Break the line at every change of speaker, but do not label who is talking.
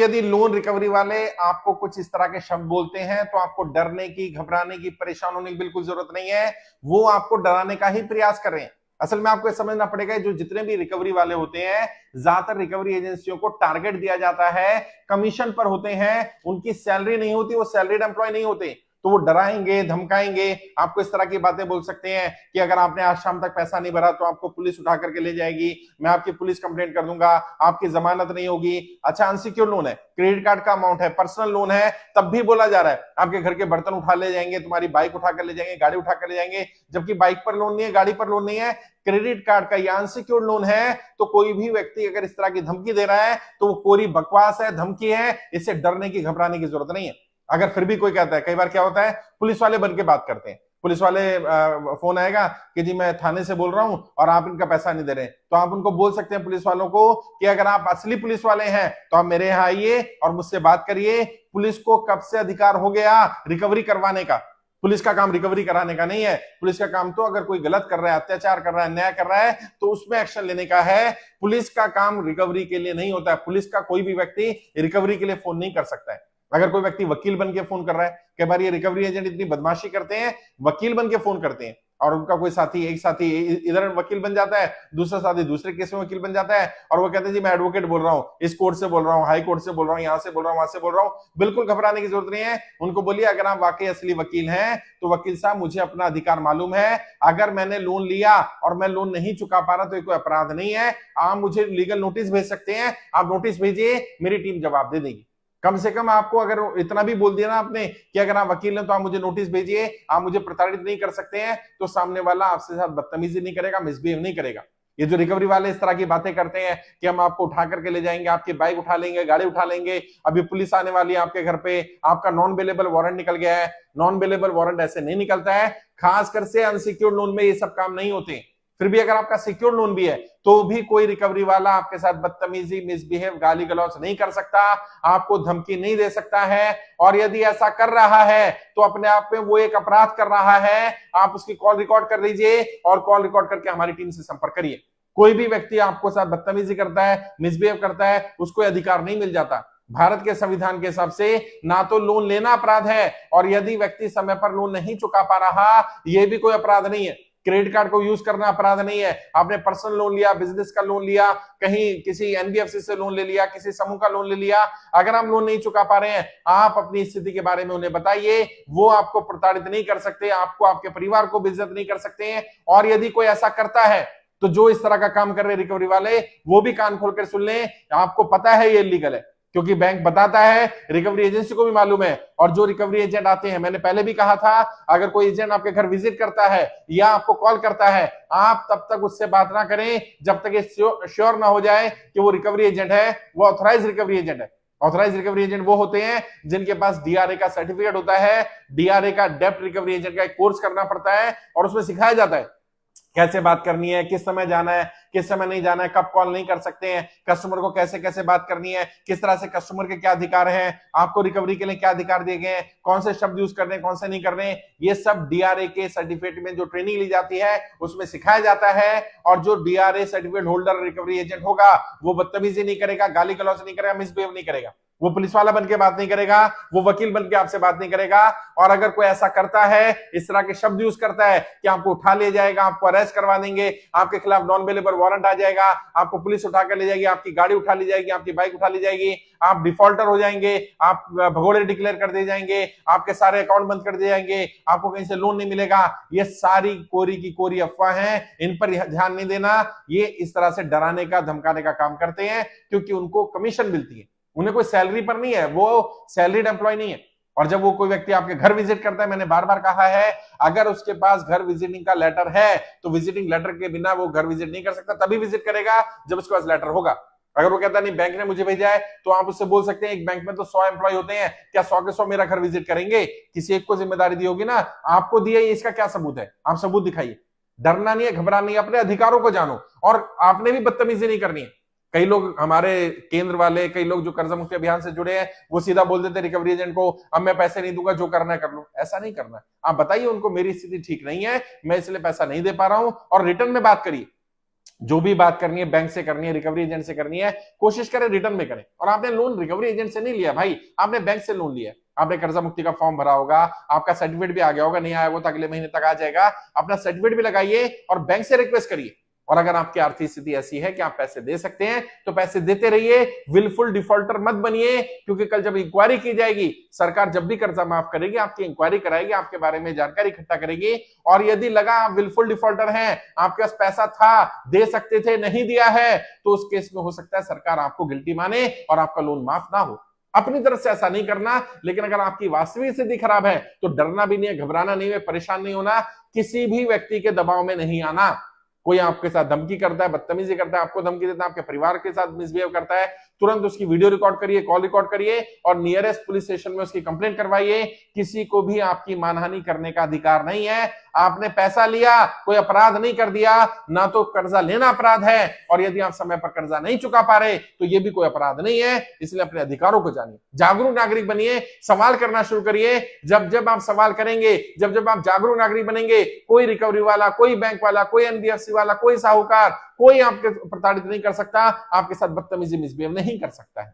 यदि loan recovery वाले आपको कुछ इस तरह के शब्द बोलते हैं तो आपको डरने की, घबराने की, परेशान होने की बिल्कुल जरूरत नहीं है। वो आपको डराने का ही प्रयास कर रहे हैं। असल में आपको समझना पड़ेगा, जो जितने भी रिकवरी वाले होते हैं, ज्यादातर रिकवरी एजेंसियों को टारगेट दिया जाता है, कमीशन पर होते हैं, उनकी सैलरी नहीं होती, वो सैलरीड एम्प्लॉय नहीं होते। तो वो डराएंगे, धमकाएंगे, आपको इस तरह की बातें बोल सकते हैं कि अगर आपने आज शाम तक पैसा नहीं भरा तो आपको पुलिस उठा करके ले जाएगी, मैं आपकी पुलिस कंप्लेंट कर दूंगा, आपकी जमानत नहीं होगी। अच्छा, अनसिक्योर्ड लोन है, क्रेडिट कार्ड का अमाउंट है, पर्सनल लोन है, तब भी बोला जा रहा है आपके घर के बर्तन उठा ले जाएंगे, तुम्हारी बाइक उठा कर ले जाएंगे, गाड़ी उठा कर ले जाएंगे, जबकि बाइक पर लोन नहीं है, गाड़ी पर लोन नहीं है, क्रेडिट कार्ड का या अनसिक्योर्ड लोन है। तो कोई भी व्यक्ति अगर इस तरह की धमकी दे रहा है तो वो कोरी बकवास है, धमकी है, इससे डरने की, घबराने की जरूरत नहीं है। अगर फिर भी कोई कहता है, कई बार क्या होता है, पुलिस वाले बन के बात करते हैं, पुलिस वाले फोन आएगा कि जी मैं थाने से बोल रहा हूं और आप इनका पैसा नहीं दे रहे, तो आप उनको बोल सकते हैं पुलिस वालों को कि अगर आप असली पुलिस वाले हैं तो आप मेरे यहाँ आइए और मुझसे बात करिए। पुलिस को कब से अधिकार हो गया रिकवरी करवाने का? पुलिस का काम रिकवरी कराने का नहीं है। पुलिस का काम तो अगर कोई गलत कर रहा है, अत्याचार कर रहा है, अन्याय कर रहा है, तो उसमें एक्शन लेने का है। पुलिस का काम रिकवरी के लिए नहीं होता है। पुलिस का कोई भी व्यक्ति रिकवरी के लिए फोन नहीं कर सकता है। अगर कोई व्यक्ति वकील बन के फोन कर रहा है, कई बार ये रिकवरी एजेंट इतनी बदमाशी करते हैं, वकील बन के फोन करते हैं और उनका कोई साथी, एक साथी इधर वकील बन जाता है, दूसरा साथी दूसरे केस में वकील बन जाता है और वो कहते हैं जी मैं एडवोकेट बोल रहा हूँ, इस कोर्ट से बोल रहा हूँ, हाई कोर्ट से बोल रहा हूँ, यहाँ से बोल रहा हूँ, वहां से बोल रहा हूँ। बिल्कुल घबराने की जरूरत नहीं है। उनको बोलिए अगर आप वाकई असली वकील हैं तो वकील साहब मुझे अपना अधिकार मालूम है, अगर मैंने लोन लिया और मैं लोन नहीं चुका पा रहा तो ये कोई अपराध नहीं है, आप मुझे लीगल नोटिस भेज सकते हैं, आप नोटिस भेजिए, मेरी टीम जवाब दे देगी। कम से कम आपको अगर इतना भी बोल दिया ना आपने कि अगर आप वकील हैं तो आप मुझे नोटिस भेजिए, आप मुझे प्रताड़ित नहीं कर सकते हैं, तो सामने वाला आपसे साथ बदतमीजी नहीं करेगा, मिसबिहेव नहीं करेगा। ये जो रिकवरी वाले इस तरह की बातें करते हैं कि हम आपको उठा करके ले जाएंगे, आपकी बाइक उठा लेंगे, गाड़ी उठा लेंगे, अभी पुलिस आने वाली है आपके घर पे, आपका नॉन बेलेबल वारंट निकल गया है। नॉन बेलेबल वारंट ऐसे नहीं निकलता है, खासकर से अनसिक्योर्ड लोन में ये सब काम नहीं होते। फिर भी अगर आपका सिक्योर लोन भी है तो भी कोई रिकवरी वाला आपके साथ बदतमीजी, मिसबिहेव, गाली गलौज नहीं कर सकता, आपको धमकी नहीं दे सकता है। और यदि ऐसा कर रहा है तो अपने आप में वो एक अपराध कर रहा है। आप उसकी कॉल रिकॉर्ड कर लीजिए और कॉल रिकॉर्ड करके हमारी टीम से संपर्क करिए। कोई भी व्यक्ति आपको साथ बदतमीजी करता है, मिसबिहेव करता है, उसको अधिकार नहीं मिल जाता। भारत के संविधान के हिसाब से ना तो लोन लेना अपराध है और यदि व्यक्ति समय पर लोन नहीं चुका पा रहा, यह भी कोई अपराध नहीं है। क्रेडिट कार्ड को यूज करना अपराध नहीं है। आपने पर्सनल लोन लिया, बिजनेस का लोन लिया, कहीं किसी एनबीएफसी से लोन ले लिया, किसी समूह का लोन ले लिया, अगर आप लोन नहीं चुका पा रहे हैं, आप अपनी स्थिति के बारे में उन्हें बताइए, वो आपको प्रताड़ित नहीं कर सकते, आपको, आपके परिवार को बेइज्जत नहीं कर सकते हैं। और यदि कोई ऐसा करता है तो जो इस तरह का काम कर रहे रिकवरी वाले, वो भी कान खोलकर सुन लें। आपको पता है ये इलीगल है, क्योंकि बैंक बताता है, रिकवरी एजेंसी को भी मालूम है। और जो रिकवरी एजेंट आते हैं, मैंने पहले भी कहा था, अगर कोई एजेंट आपके घर विजिट करता है या आपको कॉल करता है, आप तब तक उससे बात ना करें जब तक ये श्योर ना हो जाए कि वो रिकवरी एजेंट है, वो ऑथराइज रिकवरी एजेंट है। ऑथराइज रिकवरी एजेंट वो होते हैं जिनके पास डीआरए का सर्टिफिकेट होता है। डीआरए का, डेप्ट रिकवरी एजेंट का एक कोर्स करना पड़ता है और उसमें सिखाया जाता है कैसे बात करनी है, किस समय जाना है, किस समय नहीं जाना है, कब कॉल नहीं कर सकते हैं, कस्टमर को कैसे कैसे बात करनी है, किस तरह से कस्टमर के क्या अधिकार हैं, आपको रिकवरी के लिए क्या अधिकार दिए गए हैं, कौन से शब्द यूज करने हैं, कौन से नहीं करने। ये सब डीआरए के सर्टिफिकेट में जो ट्रेनिंग ली जाती है उसमें सिखाया जाता है। और जो DRA certificate holder recovery agent होगा वो बदतमीजी नहीं करेगा, गाली गलौज नहीं करेगा, मिसबिहेव नहीं करेगा, वो पुलिस वाला बन के बात नहीं करेगा, वो वकील बन के आपसे बात नहीं करेगा। और अगर कोई ऐसा करता है, इस तरह के शब्द यूज करता है कि आपको उठा ले जाएगा, आपको अरेस्ट करवा देंगे, आपके खिलाफ नॉन बेलेबल वारंट आ जाएगा, आपको पुलिस उठा कर ले जाएगी, आपकी गाड़ी उठा ली जाएगी, आपकी बाइक उठा ली जाएगी, आप डिफॉल्टर हो जाएंगे, आप भगोड़े डिक्लेयर कर दिए जाएंगे, आपके सारे अकाउंट बंद कर दिए जाएंगे, आपको कहीं से लोन नहीं मिलेगा। ये सारी कोरी की कोरी अफवाह है, इन पर ध्यान नहीं देना। ये इस तरह से डराने का, धमकाने का काम करते हैं क्योंकि उनको कमीशन मिलती है, उन्हें कोई सैलरी पर नहीं है, वो सैलरीड एम्प्लॉय नहीं है। और जब वो कोई व्यक्ति आपके घर विजिट करता है, मैंने बार बार कहा है, अगर उसके पास घर विजिटिंग का लेटर है तो विजिटिंग लेटर के बिना वो घर विजिट नहीं कर सकता, तभी विजिट करेगा जब उसके पास लेटर होगा। अगर वो कहता नहीं बैंक ने मुझे भेजा है, तो आप उससे बोल सकते हैं एक बैंक में तो 100 एम्प्लॉय होते हैं, क्या 100 के 100 मेरा घर विजिट करेंगे? किसी एक को जिम्मेदारी दी होगी ना, आपको दी है, इसका क्या सबूत है? आप सबूत दिखाइए। डरना नहीं है, घबराना नहीं है, अपने अधिकारों को जानो। और आपने भी बदतमीजी नहीं करनी है। कई लोग, हमारे केंद्र वाले, कई लोग जो कर्ज मुक्ति अभियान से जुड़े हैं, वो सीधा बोल देते रिकवरी एजेंट को, अब मैं पैसे नहीं दूंगा, जो करना है कर लो। ऐसा नहीं करना है। आप बताइए उनको मेरी स्थिति ठीक नहीं है, मैं इसलिए पैसा नहीं दे पा रहा हूं, और रिटर्न में बात करिए। जो भी बात करनी है बैंक से करनी है, रिकवरी एजेंट से करनी है, कोशिश करें रिटर्न में करें। और आपने लोन रिकवरी एजेंट से नहीं लिया भाई, आपने बैंक से लोन लिया, आपने कर्जा मुक्ति का फॉर्म भरा होगा, आपका सर्टिफिकेट भी आ गया होगा, नहीं आया होगा तो अगले महीने तक आ जाएगा, अपना सर्टिफिकेट भी लगाइए और बैंक से रिक्वेस्ट करिए। और अगर आपकी आर्थिक स्थिति ऐसी है कि आप पैसे दे सकते हैं तो पैसे देते रहिए, विलफुल डिफॉल्टर मत बनिए, क्योंकि कल जब इंक्वायरी की जाएगी, सरकार जब भी कर्जा माफ करेगी आपकी इंक्वायरी कराएगी, आपके बारे में जानकारी इकट्ठा करेगी, और यदि लगा आप विलफुल डिफॉल्टर हैं, आपके पास पैसा था, दे सकते थे, नहीं दिया है, तो उस केस में हो सकता है सरकार आपको गिल्टी माने और आपका लोन माफ ना हो। अपनी तरफ से ऐसा नहीं करना। लेकिन अगर आपकी वास्तविक स्थिति खराब है तो डरना भी नहीं है, घबराना नहीं है, परेशान नहीं होना, किसी भी व्यक्ति के दबाव में नहीं आना। कोई आपके साथ धमकी करता है, बदतमीजी करता है, आपको धमकी देता है, आपके परिवार के साथ मिसबिहेव करता है, तुरंत उसकी वीडियो रिकॉर्ड करिए, कॉल रिकॉर्ड करिए और नियरेस्ट पुलिस स्टेशन में उसकी कंप्लेंट करवाइए। किसी को भी आपकी मानहानि करने का अधिकार नहीं है। आपने पैसा लिया, कोई अपराध नहीं कर दिया, ना तो कर्जा लेना अपराध है, और यदि आप समय पर कर्जा नहीं चुका पा रहे तो यह भी कोई अपराध नहीं है। इसलिए अपने अधिकारों को जानिए, जागरूक नागरिक बनिए, सवाल करना शुरू करिए। जब जब आप सवाल करेंगे, जब जब आप जागरूक नागरिक बनेंगे, कोई रिकवरी वाला, कोई बैंक वाला, कोई एनबीएफसी वाला, कोई साहूकार, कोई आपके प्रताड़ित नहीं कर सकता, आपके साथ बदतमीजी मिसबिहेव नहीं कर सकता है।